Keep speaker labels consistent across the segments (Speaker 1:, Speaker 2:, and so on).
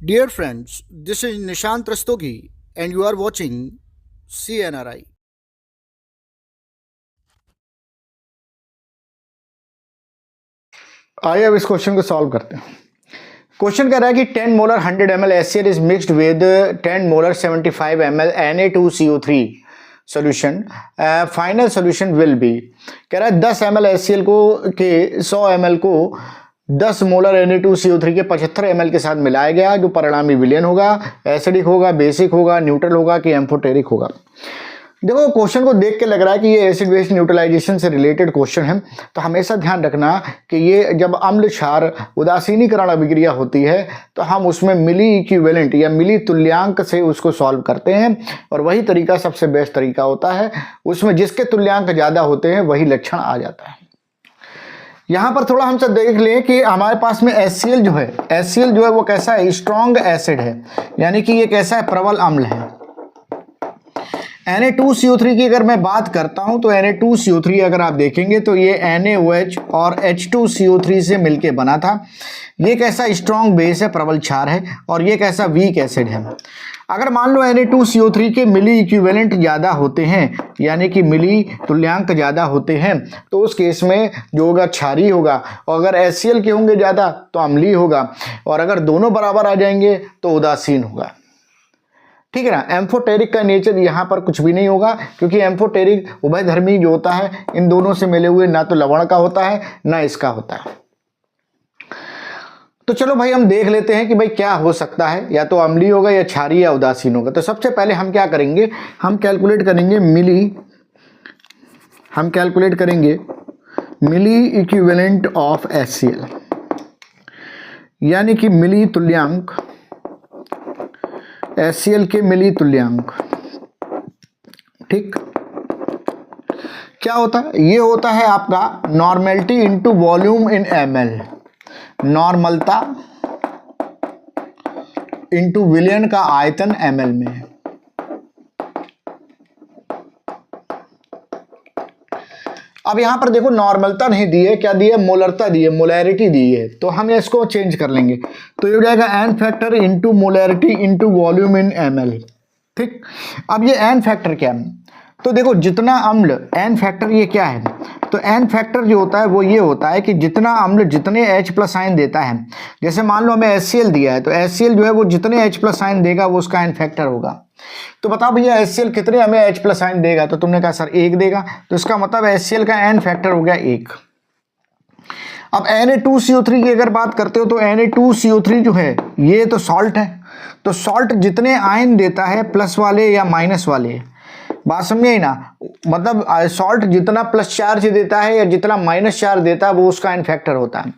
Speaker 1: Dear friends, this is Nishant Rastogi and you are watching CNRI.
Speaker 2: आइए अब इस question को सॉल्व करते हैं। क्वेश्चन कह रहा है कि 10 molar 100 ml HCl is mixed with 10 molar 75 ml Na2CO3 solution. Final solution will be. कह रहा है 10 ml HCl को के 100 ml को 10 मोलर Na2CO3 के 75 ml के साथ मिलाया गया, जो परिणामी विलयन होगा, एसिडिक होगा, बेसिक होगा, न्यूट्रल होगा कि एम्फोटेरिक होगा। देखो क्वेश्चन को देख के लग रहा है कि ये एसिड बेस न्यूट्रलाइजेशन से रिलेटेड क्वेश्चन है, तो हमेशा ध्यान रखना कि ये जब अम्ल क्षार उदासीनीकरण अभिक्रिया होती है तो हम उसमें मिली इक्विवेलेंट या मिली तुल्यांक से उसको सॉल्व करते हैं, और वही तरीका सबसे बेस्ट तरीका होता है। उसमें जिसके तुल्यांक ज़्यादा होते हैं वही लक्षण आ जाता है। यहाँ पर थोड़ा हम सब देख लें कि हमारे पास में HCl जो है वो कैसा है, स्ट्रॉन्ग एसिड है, यानी कि ये कैसा है, प्रबल अम्ल है। Na2CO3 की अगर मैं बात करता हूं तो Na2CO3 अगर आप देखेंगे तो ये NaOH और H2CO3 से मिलके बना था। ये कैसा स्ट्रॉन्ग बेस है, प्रबल क्षार है, और ये कैसा वीक एसिड है। अगर मान लो Na2CO3 के मिली इक्विवेलेंट ज़्यादा होते हैं, यानी कि मिली तुल्यांक ज़्यादा होते हैं, तो उस केस में जो होगा क्षारीय होगा, और अगर HCl के होंगे ज़्यादा तो अम्लीय होगा, और अगर दोनों बराबर आ जाएंगे तो उदासीन होगा। ठीक है ना। एम्फोटेरिक का नेचर यहाँ पर कुछ भी नहीं होगा, क्योंकि एम्फोटेरिक उभयधर्मी जो होता है इन दोनों से मिले हुए ना तो लवण का होता है ना इसका होता है। तो चलो भाई हम देख लेते हैं कि भाई क्या हो सकता है, या तो अम्लीय होगा या क्षारीय या उदासीन होगा। तो सबसे पहले हम क्या करेंगे, हम कैलकुलेट करेंगे मिली इक्विवेलेंट ऑफ HCl, यानी कि मिली तुल्यांक, HCl के मिली तुल्यांक। ठीक, क्या होता है, ये होता है आपका normality into volume in ml, नॉर्मलता इनटू विलयन का आयतन ml में है। अब यहां पर देखो नॉर्मलता नहीं दी है, क्या दी है, मोलरता दी है, मोलैरिटी दी है, तो हम इसको चेंज कर लेंगे। तो ये हो जाएगा n factor into molarity into volume in ml। ठीक, अब ये एन फैक्टर क्या है, तो देखो जितना अम्ल, एन फैक्टर ये क्या है, तो एन फैक्टर जो होता है वो ये होता है कि जितना अम्ल जितने H+ आयन देता है, जैसे मान लो हमें HCl दिया है तो HCl जो है वो जितने H+ आयन देगा वो उसका एन फैक्टर होगा। तो बताओ भैया HCl कितने हमें H+ आयन देगा, तो तुमने कहा सर 1 देगा, तो इसका मतलब HCl का एन फैक्टर हो गया 1। अब Na2CO3 की अगर बात करते हो तो Na2CO3 जो है ये तो सॉल्ट है, तो सॉल्ट जितने आयन देता है प्लस वाले या माइनस वाले, बात समझे ही ना, मतलब सॉल्ट जितना प्लस चार्ज देता है या जितना माइनस चार्ज देता है वो उसका एन फैक्टर होता है।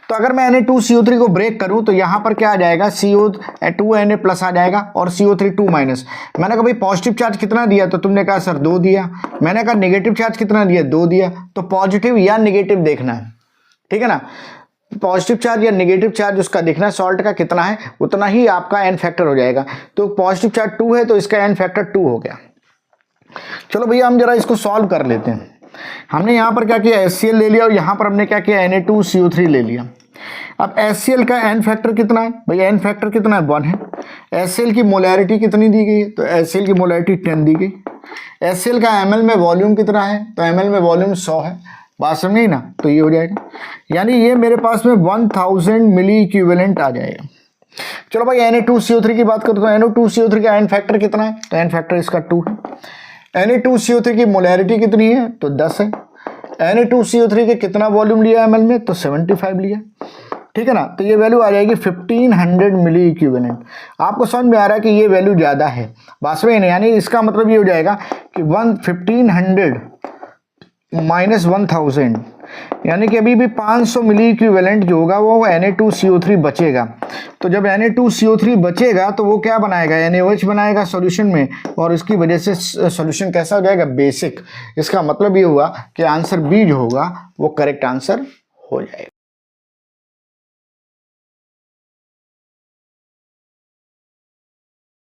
Speaker 2: तो अगर मैं Na2CO3 को ब्रेक करूं तो यहाँ पर क्या आ जाएगा, CO2Na प्लस आ जाएगा और CO3 2 माइनस। मैंने कहा भाई पॉजिटिव चार्ज कितना दिया, तो तुमने कहा सर 2 दिया। मैंने कहा नेगेटिव चार्ज कितना दिया, 2 दिया। तो पॉजिटिव या नेगेटिव देखना है, ठीक है ना, पॉजिटिव चार्ज या नेगेटिव चार्ज उसका देखना है, सॉल्ट का कितना है उतना ही आपका एन फैक्टर हो जाएगा। तो पॉजिटिव चार्ज 2 है तो इसका एन फैक्टर 2 हो गया। चलो भैया हम जरा इसको सॉल्व कर लेते हैं। हमने यहाँ पर क्या किया, HCl ले लिया, और यहाँ पर हमने क्या किया, Na2CO3 ले लिया। अब HCl का एन फैक्टर कितना है, भाई एन फैक्टर कितना है, 1 है। HCl की मोलैरिटी कितनी दी गई है, तो HCl की मोलैरिटी 10 दी गई। HCl का ml में वॉल्यूम कितना है, तो ml में वॉल्यूम 100 है, बात समझी ना, तो ये हो जाएगा, यानी ये मेरे पास में 1000 मिली इक्विवेलेंट आ जाएगा। चलो भाई Na2CO3 की बात करो तो Na2CO3 का एन फैक्टर कितना है, तो एन फैक्टर इसका 2 है। Na2CO3 की मोलैरिटी कितनी है, तो 10 है। Na2CO3 के कितना वॉल्यूम लिया ml में, तो 75 लिया। ठीक है ना, तो ये वैल्यू आ जाएगी 1500 मिली इक्विवेलेंट। आपको समझ में आ रहा है कि ये वैल्यू ज़्यादा है, वास्तव में, यानी इसका मतलब ये हो जाएगा कि 1500 माइनस 1000, यानी कि अभी भी 500 मिली इक्विवेलेंट जो होगा वो Na2CO3 बचेगा। तो जब Na2CO3 बचेगा तो वो क्या बनाएगा, NaOH बनाएगा सॉल्यूशन में, और इसकी वजह से सॉल्यूशन कैसा हो जाएगा, बेसिक। इसका मतलब ये हुआ कि आंसर बी जो होगा वो करेक्ट आंसर हो जाएगा।